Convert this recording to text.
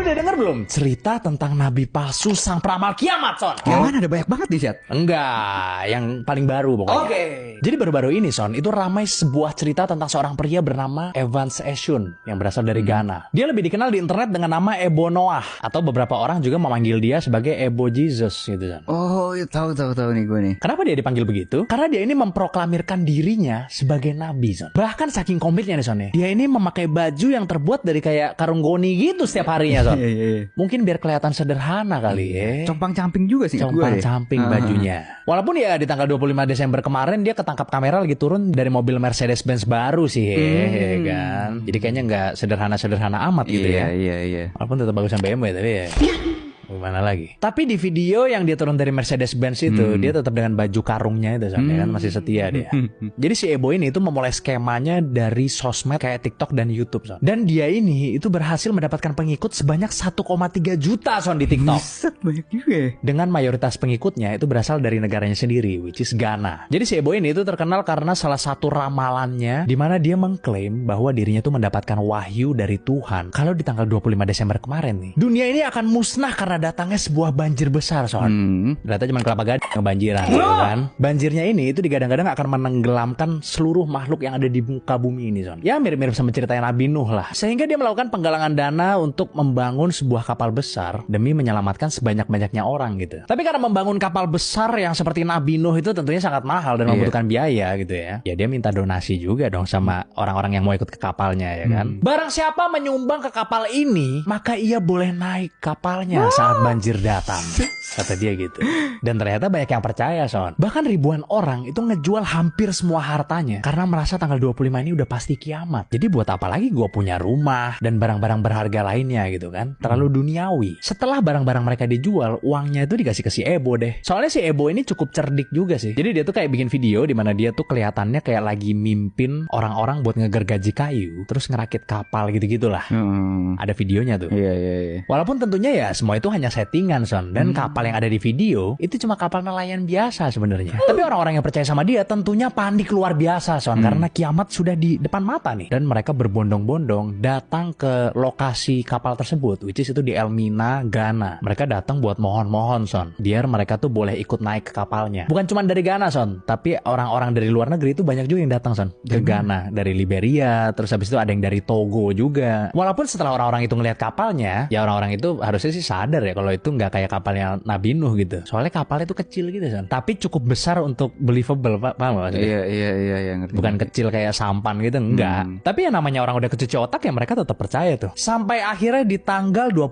Udah denger belum cerita tentang nabi palsu sang peramal kiamat, Son? Yang mana ada banyak banget nih, Syat? Enggak, yang paling baru pokoknya. Oke. Jadi baru-baru ini, Son, itu ramai sebuah cerita tentang seorang pria bernama Evans Eshun yang berasal dari Ghana. Dia lebih dikenal di internet dengan nama Ebo Noah, atau beberapa orang juga memanggil dia sebagai Ebo Jesus gitu, Son. Oh, tahu nih gue nih. Kenapa dia dipanggil begitu? Karena dia ini memproklamirkan dirinya sebagai nabi, Son. Bahkan saking komitnya nih, Son, ya. Dia ini memakai baju yang terbuat dari kayak karung goni gitu setiap harinya, Son. Iya. Mungkin biar kelihatan sederhana kali ya. Compang-camping juga sih gue. Compang-camping bajunya. Walaupun ya di tanggal 25 Desember kemarin dia ketangkap kamera lagi turun dari mobil Mercedes-Benz baru sih ya kan. Jadi kayaknya nggak sederhana-sederhana amat gitu ya. Iya. Walaupun tetap bagusan BMW tapi ya. Gimana lagi? Tapi di video yang dia turun dari Mercedes-Benz itu, dia tetap dengan baju karungnya itu, Son, ya kan masih setia dia. Jadi si Ebo ini itu memulai skemanya dari sosmed kayak TikTok dan YouTube, Son. Dan dia ini itu berhasil mendapatkan pengikut sebanyak 1,3 juta, Son, di TikTok. Set, banyak juga ya. Dengan mayoritas pengikutnya itu berasal dari negaranya sendiri, which is Ghana. Jadi si Ebo ini itu terkenal karena salah satu ramalannya di mana dia mengklaim bahwa dirinya itu mendapatkan wahyu dari Tuhan. Kalau di tanggal 25 Desember kemarin nih, dunia ini akan musnah karena datangnya sebuah banjir besar, Son. Ternyata cuma Kelapa Gading kebanjiran, gitu kan. Banjirnya ini itu digadang-gadang akan menenggelamkan seluruh makhluk yang ada di muka bumi ini, Son. Ya mirip-mirip sama ceritanya Nabi Nuh lah. Sehingga dia melakukan penggalangan dana untuk membangun sebuah kapal besar demi menyelamatkan sebanyak-banyaknya orang gitu. Tapi karena membangun kapal besar yang seperti Nabi Nuh itu tentunya sangat mahal dan membutuhkan biaya gitu ya. Ya dia minta donasi juga dong sama orang-orang yang mau ikut ke kapalnya ya kan. Barang siapa menyumbang ke kapal ini, maka ia boleh naik kapalnya saat banjir datang, kata dia gitu. Dan ternyata banyak yang percaya, Son. Bahkan ribuan orang itu ngejual hampir semua hartanya karena merasa tanggal 25 ini udah pasti kiamat. Jadi buat apa lagi gue punya rumah dan barang-barang berharga lainnya gitu kan. Terlalu duniawi. Setelah barang-barang mereka dijual, uangnya itu dikasih ke si Ebo deh. Soalnya si Ebo ini cukup cerdik juga sih. Jadi dia tuh kayak bikin video di mana dia tuh kelihatannya kayak lagi mimpin orang-orang buat ngegergaji kayu, terus ngerakit kapal gitu-gitulah. Ada videonya tuh. Iya. Walaupun tentunya ya semua itu hanya settingan, Son. Dan kapal yang ada di video itu cuma kapal nelayan biasa sebenarnya. Tapi orang-orang yang percaya sama dia tentunya panik luar biasa, Son, karena kiamat sudah di depan mata nih. Dan mereka berbondong-bondong datang ke lokasi kapal tersebut, which is itu di Elmina, Ghana. Mereka datang buat mohon-mohon, Son, biar mereka tuh boleh ikut naik ke kapalnya. Bukan cuma dari Ghana, Son, tapi orang-orang dari luar negeri itu banyak juga yang datang, Son, ke Ghana. Dari Liberia, terus habis itu ada yang dari Togo juga. Walaupun setelah orang-orang itu ngelihat kapalnya, ya orang-orang itu harusnya sih sadar ya kalau itu nggak kayak kapalnya Nabi Nuh gitu. Soalnya kapalnya itu kecil gitu, Son. Tapi cukup besar untuk believable, paham gak maksudnya? Iya, ngerti. Bukan kecil kayak sampan gitu, enggak. Tapi ya namanya orang udah kecuci otak ya mereka tetap percaya tuh. Sampai akhirnya di tanggal 20